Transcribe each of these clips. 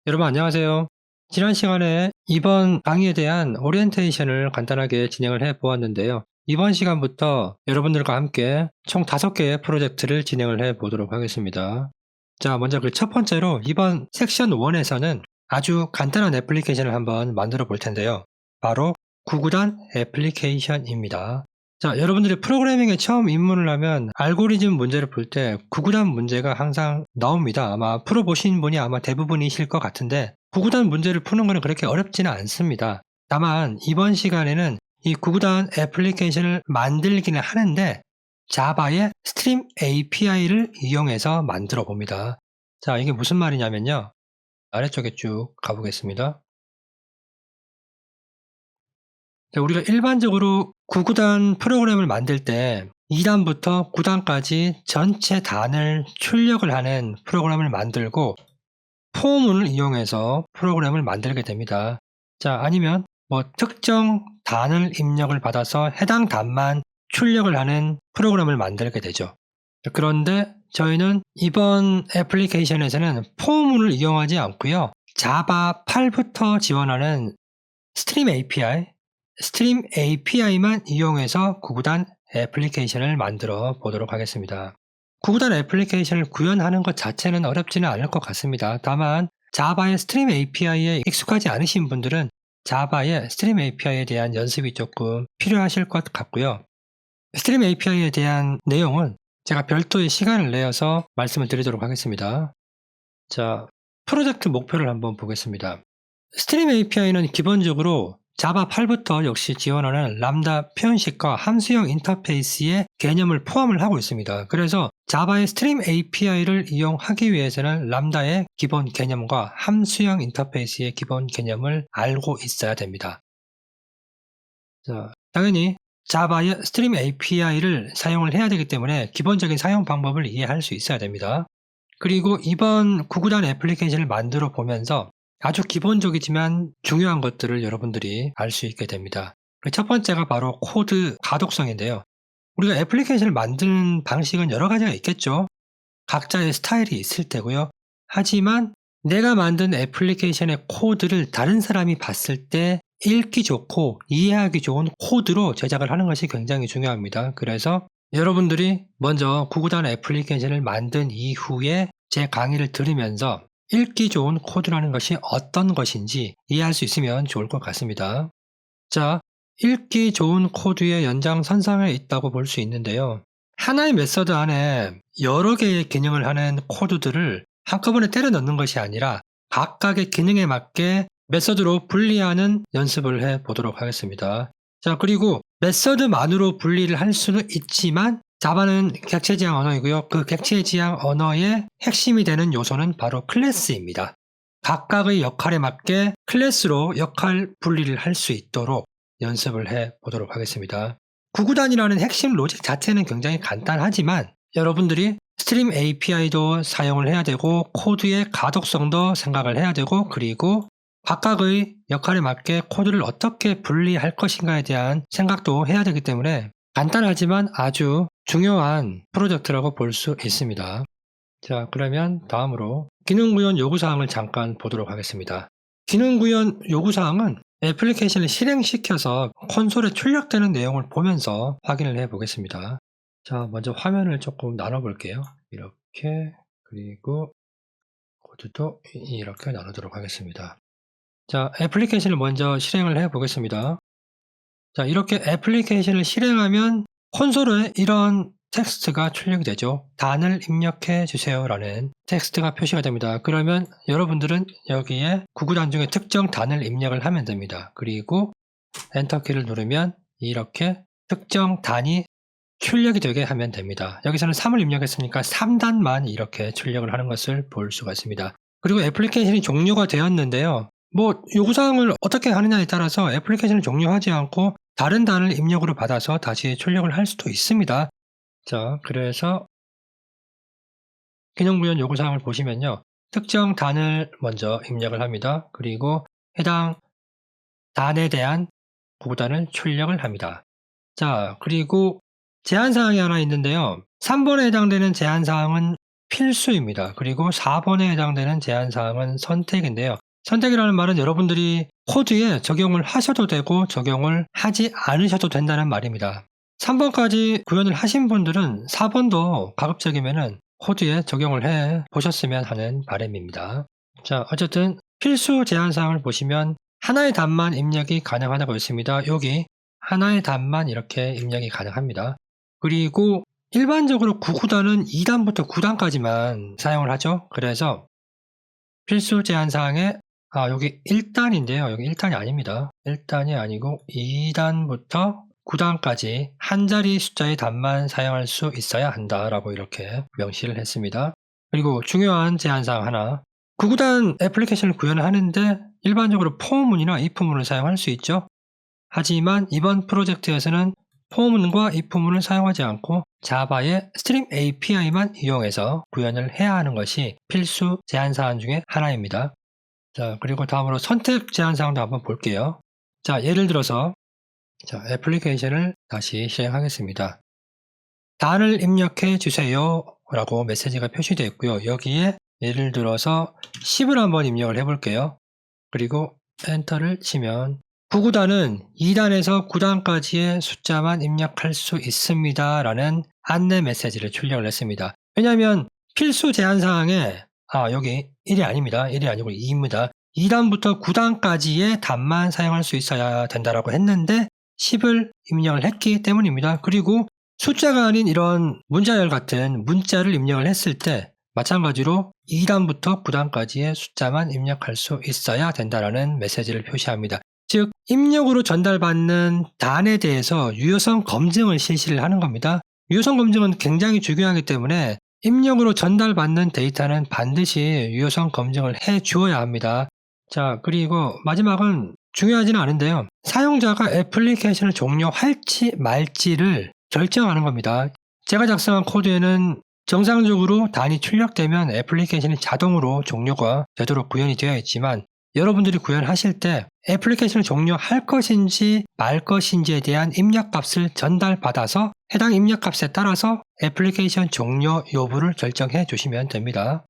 여러분 안녕하세요. 지난 시간에 이번 강의에 대한 오리엔테이션을 간단하게 진행을 해 보았는데요. 이번 시간부터 여러분들과 함께 총 5개의 프로젝트를 진행을 해 보도록 하겠습니다. 자, 먼저 그 첫 번째로 이번 섹션 1에서는 아주 간단한 애플리케이션을 한번 만들어 볼 텐데요. 바로 구구단 애플리케이션입니다. 자, 여러분들이 프로그래밍에 처음 입문을 하면 알고리즘 문제를 풀 때 구구단 문제가 항상 나옵니다. 아마 풀어보신 분이 아마 대부분이실 것 같은데 구구단 문제를 푸는 거는 그렇게 어렵지는 않습니다. 다만 이번 시간에는 이 구구단 애플리케이션을 만들기는 하는데 자바의 스트림 API를 이용해서 만들어 봅니다. 자, 이게 무슨 말이냐면요. 아래쪽에 쭉 가보겠습니다. 자, 우리가 일반적으로 구구단 프로그램을 만들 때 2단부터 9단까지 전체 단을 출력을 하는 프로그램을 만들고 포문을 이용해서 프로그램을 만들게 됩니다. 자, 아니면 특정 단을 입력을 받아서 해당 단만 출력을 하는 프로그램을 만들게 되죠. 그런데 저희는 이번 애플리케이션에서는 포문을 이용하지 않고요. 자바 8부터 지원하는 스트림 API만 이용해서 구구단 애플리케이션을 만들어 보도록 하겠습니다. 구구단 애플리케이션을 구현하는 것 자체는 어렵지는 않을 것 같습니다. 다만 자바의 스트림 API에 익숙하지 않으신 분들은 자바의 스트림 API에 대한 연습이 조금 필요하실 것 같고요. 스트림 API에 대한 내용은 제가 별도의 시간을 내어서 말씀을 드리도록 하겠습니다. 자, 프로젝트 목표를 한번 보겠습니다. 스트림 API는 기본적으로 자바 8부터 역시 지원하는 람다 표현식과 함수형 인터페이스의 개념을 포함을 하고 있습니다. 그래서 자바의 스트림 API를 이용하기 위해서는 람다의 기본 개념과 함수형 인터페이스의 기본 개념을 알고 있어야 됩니다. 자, 당연히 자바의 스트림 API를 사용을 해야 되기 때문에 기본적인 사용 방법을 이해할 수 있어야 됩니다. 그리고 이번 구구단 애플리케이션을 만들어 보면서 아주 기본적이지만 중요한 것들을 여러분들이 알 수 있게 됩니다. 첫 번째가 바로 코드 가독성인데요. 우리가 애플리케이션을 만드는 방식은 여러 가지가 있겠죠. 각자의 스타일이 있을 테고요. 하지만 내가 만든 애플리케이션의 코드를 다른 사람이 봤을 때 읽기 좋고 이해하기 좋은 코드로 제작을 하는 것이 굉장히 중요합니다. 그래서 여러분들이 먼저 구구단 애플리케이션을 만든 이후에 제 강의를 들으면서 읽기 좋은 코드라는 것이 어떤 것인지 이해할 수 있으면 좋을 것 같습니다. 자, 읽기 좋은 코드의 연장선상에 있다고 볼 수 있는데요. 하나의 메서드 안에 여러 개의 기능을 하는 코드들을 한꺼번에 때려 넣는 것이 아니라 각각의 기능에 맞게 메서드로 분리하는 연습을 해 보도록 하겠습니다. 자, 그리고 메서드만으로 분리를 할 수는 있지만 자바는 객체지향 언어이고요. 그 객체지향 언어의 핵심이 되는 요소는 바로 클래스입니다. 각각의 역할에 맞게 클래스로 역할 분리를 할 수 있도록 연습을 해 보도록 하겠습니다. 구구단이라는 핵심 로직 자체는 굉장히 간단하지만 여러분들이 스트림 API도 사용을 해야 되고 코드의 가독성도 생각을 해야 되고 그리고 각각의 역할에 맞게 코드를 어떻게 분리할 것인가에 대한 생각도 해야 되기 때문에 간단하지만 아주 중요한 프로젝트라고 볼 수 있습니다. 자, 그러면 다음으로 기능 구현 요구사항을 잠깐 보도록 하겠습니다. 기능 구현 요구사항은 애플리케이션을 실행시켜서 콘솔에 출력되는 내용을 보면서 확인을 해 보겠습니다. 자, 먼저 화면을 조금 나눠 볼게요. 이렇게, 그리고 코드도 이렇게 나누도록 하겠습니다. 자, 애플리케이션을 먼저 실행을 해 보겠습니다. 자, 이렇게 애플리케이션을 실행하면 콘솔에 이런 텍스트가 출력이 되죠. 단을 입력해 주세요 라는 텍스트가 표시가 됩니다. 그러면 여러분들은 여기에 구구단 중에 특정 단을 입력을 하면 됩니다. 그리고 엔터키를 누르면 이렇게 특정 단이 출력이 되게 하면 됩니다. 여기서는 3을 입력했으니까 3단만 이렇게 출력을 하는 것을 볼 수가 있습니다. 그리고 애플리케이션이 종료가 되었는데요. 요구사항을 어떻게 하느냐에 따라서 애플리케이션을 종료하지 않고 다른 단을 입력으로 받아서 다시 출력을 할 수도 있습니다. 자, 그래서 기능 구현 요구사항을 보시면요. 특정 단을 먼저 입력을 합니다. 그리고 해당 단에 대한 구구단을 출력을 합니다. 자, 그리고 제한사항이 하나 있는데요. 3번에 해당되는 제한사항은 필수입니다. 그리고 4번에 해당되는 제한사항은 선택인데요. 선택이라는 말은 여러분들이 코드에 적용을 하셔도 되고 적용을 하지 않으셔도 된다는 말입니다. 3번까지 구현을 하신 분들은 4번도 가급적이면 코드에 적용을 해 보셨으면 하는 바람입니다. 자, 어쨌든 필수 제한사항을 보시면 하나의 단만 입력이 가능하다고 했습니다. 여기 하나의 단만 이렇게 입력이 가능합니다. 그리고 일반적으로 9구단은 2단부터 9단까지만 사용을 하죠. 그래서 필수 제한사항에 여기 1단인데요. 여기 1단이 아닙니다. 1단이 아니고 2단부터 9단까지 한 자리 숫자의 단만 사용할 수 있어야 한다라고 이렇게 명시를 했습니다. 그리고 중요한 제한사항 하나, 9구단 애플리케이션을 구현을 하는데 일반적으로 for문이나 if문을 사용할 수 있죠. 하지만 이번 프로젝트에서는 for문과 if문을 사용하지 않고 자바의 스트림 API만 이용해서 구현을 해야 하는 것이 필수 제한사항 중에 하나입니다. 자, 그리고 다음으로 선택 제한사항도 한번 볼게요. 자, 예를 들어서 애플리케이션을 다시 실행하겠습니다. 단을 입력해 주세요 라고 메시지가 표시되어 있고요. 여기에 예를 들어서 10을 한번 입력을 해 볼게요. 그리고 엔터를 치면 9구단은 2단에서 9단까지의 숫자만 입력할 수 있습니다 라는 안내 메시지를 출력을 했습니다. 왜냐하면 필수 제한사항에 여기 1이 아닙니다. 1이 아니고 2입니다. 2단부터 9단까지의 단만 사용할 수 있어야 된다라고 했는데 10을 입력을 했기 때문입니다. 그리고 숫자가 아닌 이런 문자열 같은 문자를 입력을 했을 때 마찬가지로 2단부터 9단까지의 숫자만 입력할 수 있어야 된다라는 메시지를 표시합니다. 즉 입력으로 전달받는 단에 대해서 유효성 검증을 실시를 하는 겁니다. 유효성 검증은 굉장히 중요하기 때문에 입력으로 전달받는 데이터는 반드시 유효성 검증을 해 주어야 합니다. 자, 그리고 마지막은 중요하지는 않은데요. 사용자가 애플리케이션을 종료할지 말지를 결정하는 겁니다. 제가 작성한 코드에는 정상적으로 단이 출력되면 애플리케이션이 자동으로 종료가 되도록 구현이 되어 있지만 여러분들이 구현하실 때 애플리케이션을 종료할 것인지 말 것인지에 대한 입력값을 전달받아서 해당 입력값에 따라서 애플리케이션 종료 여부를 결정해 주시면 됩니다.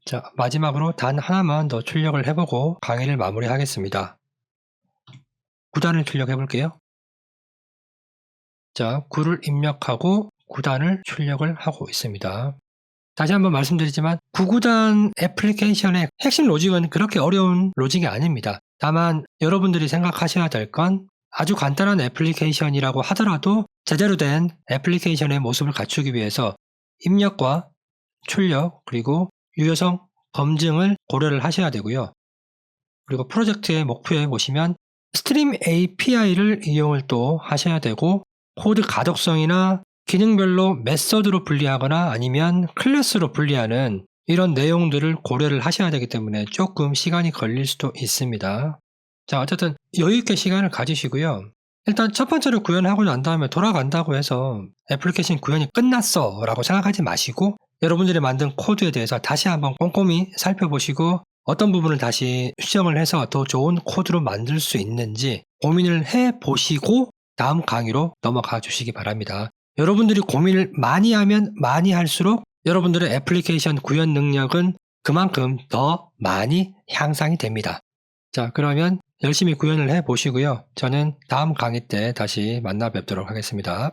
자, 마지막으로 단 하나만 더 출력을 해보고 강의를 마무리하겠습니다. 9단을 출력해 볼게요. 자, 9를 입력하고 9단을 출력을 하고 있습니다. 다시 한번 말씀드리지만 9구단 애플리케이션의 핵심 로직은 그렇게 어려운 로직이 아닙니다. 다만 여러분들이 생각하셔야 될 건 아주 간단한 애플리케이션이라고 하더라도 제대로 된 애플리케이션의 모습을 갖추기 위해서 입력과 출력 그리고 유효성 검증을 고려를 하셔야 되고요. 그리고 프로젝트의 목표에 보시면 스트림 API를 이용을 또 하셔야 되고 코드 가독성이나 기능별로 메서드로 분리하거나 아니면 클래스로 분리하는 이런 내용들을 고려를 하셔야 되기 때문에 조금 시간이 걸릴 수도 있습니다. 자, 어쨌든 여유있게 시간을 가지시고요. 일단 첫 번째로 구현하고 난 다음에 돌아간다고 해서 애플리케이션 구현이 끝났어 라고 생각하지 마시고 여러분들이 만든 코드에 대해서 다시 한번 꼼꼼히 살펴보시고 어떤 부분을 다시 수정을 해서 더 좋은 코드로 만들 수 있는지 고민을 해보시고 다음 강의로 넘어가 주시기 바랍니다. 여러분들이 고민을 많이 하면 많이 할수록 여러분들의 애플리케이션 구현 능력은 그만큼 더 많이 향상이 됩니다. 자, 그러면 열심히 구현을 해보시고요. 저는 다음 강의 때 다시 만나 뵙도록 하겠습니다.